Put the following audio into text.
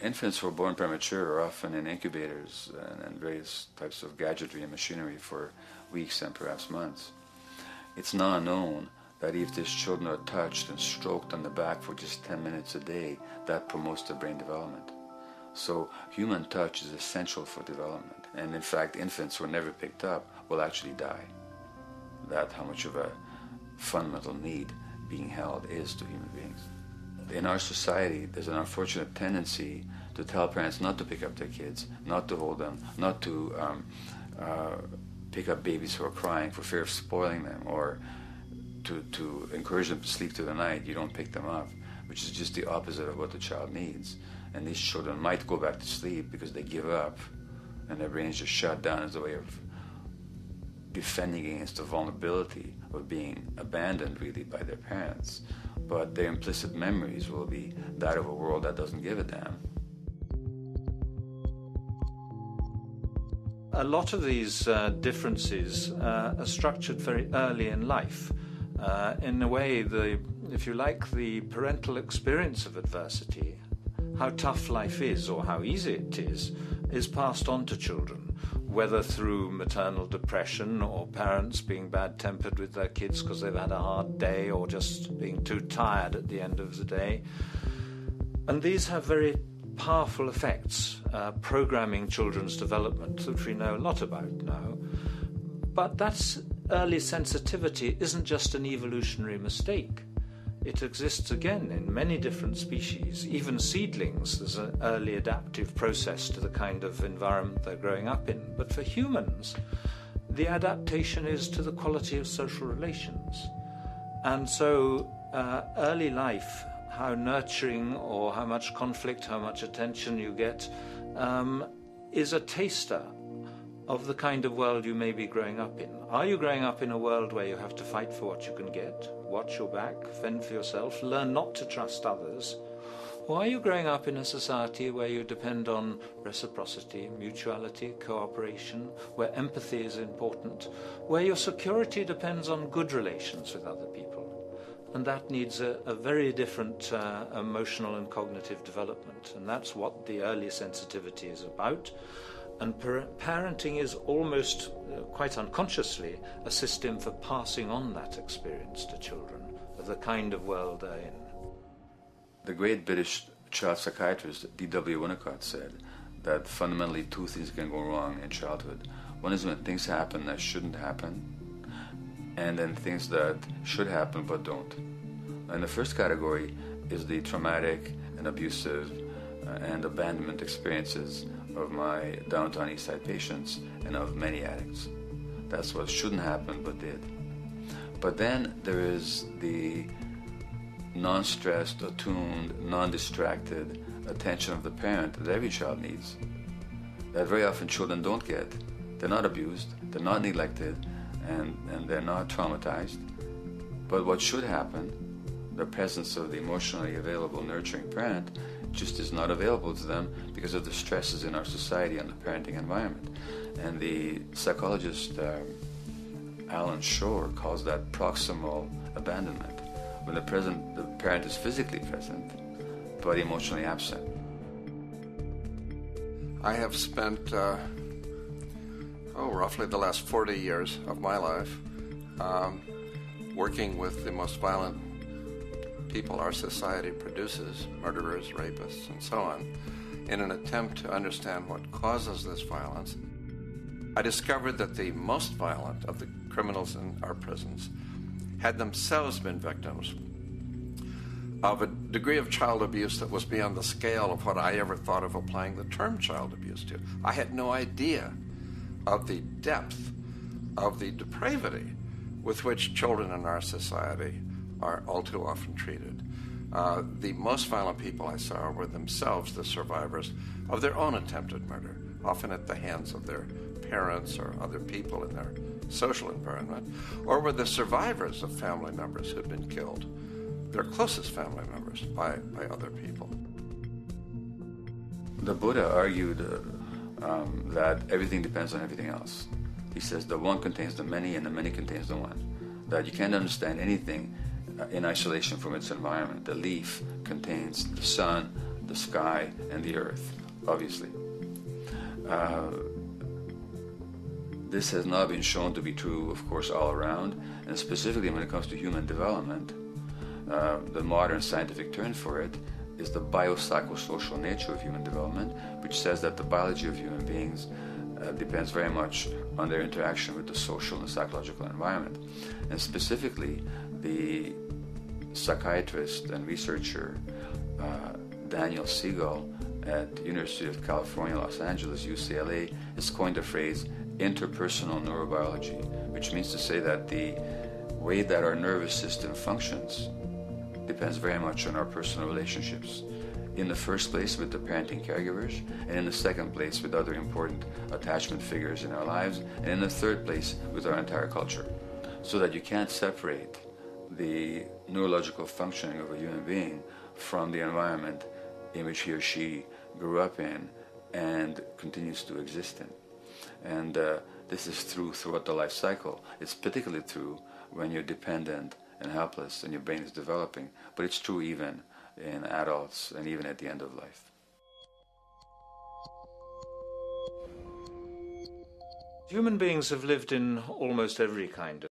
Infants who are born premature are often in incubators and various types of gadgetry and machinery for weeks and perhaps months. It's now known that if these children are touched and stroked on the back for just 10 minutes a day, that promotes their brain development. So human touch is essential for development. And in fact, infants who are never picked up will actually die. That's how much of a fundamental need being held is to human beings. In our society, there's an unfortunate tendency to tell parents not to pick up their kids, not to hold them, not to pick up babies who are crying for fear of spoiling them, or to encourage them to sleep through the night. You don't pick them up, which is just the opposite of what the child needs. And these children might go back to sleep because they give up and their brains just shut down as a way of defending against the vulnerability of being abandoned really by their parents. But their implicit memories will be that of a world that doesn't give a damn. A lot of these differences are structured very early in life. In a way, if you like, the parental experience of adversity, how tough life is or how easy it is passed on to children, whether through maternal depression or parents being bad-tempered with their kids because they've had a hard day or just being too tired at the end of the day. And these have very powerful effects, programming children's development, which we know a lot about now. But that's early sensitivity isn't just an evolutionary mistake. It exists again in many different species. Even seedlings, there's an early adaptive process to the kind of environment they're growing up in. But for humans, the adaptation is to the quality of social relations. And so early life, how nurturing or how much conflict, how much attention you get, is a taster of the kind of world you may be growing up in. Are you growing up in a world where you have to fight for what you can get, watch your back, fend for yourself, learn not to trust others? Or are you growing up in a society where you depend on reciprocity, mutuality, cooperation, where empathy is important, where your security depends on good relations with other people? And that needs a very different emotional and cognitive development. And that's what the early sensitivity is about. And parenting is almost, quite unconsciously, a system for passing on that experience to children of the kind of world they're in. The great British child psychiatrist D.W. Winnicott said that fundamentally two things can go wrong in childhood. One is when things happen that shouldn't happen, and then things that should happen but don't. And the first category is the traumatic and abusive and abandonment experiences of my downtown East Side patients and of many addicts. That's what shouldn't happen but did. But then there is the non-stressed, attuned, non-distracted attention of the parent that every child needs, that very often children don't get. They're not abused, they're not neglected, and they're not traumatized. But what should happen, the presence of the emotionally available, nurturing parent, just is not available to them because of the stresses in our society and the parenting environment. And the psychologist Alan Shore calls that proximal abandonment, when the parent is physically present but emotionally absent. I have spent roughly the last 40 years of my life working with the most violent people our society produces, murderers, rapists, and so on, in an attempt to understand what causes this violence. I discovered that the most violent of the criminals in our prisons had themselves been victims of a degree of child abuse that was beyond the scale of what I ever thought of applying the term child abuse to. I had no idea of the depth of the depravity with which children in our society are all too often treated. The most violent people I saw were themselves the survivors of their own attempted murder, often at the hands of their parents or other people in their social environment, or were the survivors of family members who'd been killed, their closest family members, by other people. The Buddha argued that everything depends on everything else. He says the one contains the many and the many contains the one. That you can't understand anything in isolation from its environment. The leaf contains the sun, the sky, and the earth, obviously. This has not been shown to be true, of course, all around, and specifically when it comes to human development. The modern scientific term for it is the biopsychosocial nature of human development, which says that the biology of human beings depends very much on their interaction with the social and psychological environment. And specifically, the psychiatrist and researcher Daniel Siegel at the University of California, Los Angeles, UCLA, has coined the phrase interpersonal neurobiology, which means to say that the way that our nervous system functions depends very much on our personal relationships. In the first place with the parenting caregivers, and in the second place with other important attachment figures in our lives, and in the third place with our entire culture. So that you can't separate the neurological functioning of a human being from the environment in which he or she grew up in and continues to exist in. And this is true throughout the life cycle. It's particularly true when you're dependent and helpless and your brain is developing, but it's true even in adults and even at the end of life. Human beings have lived in almost every kind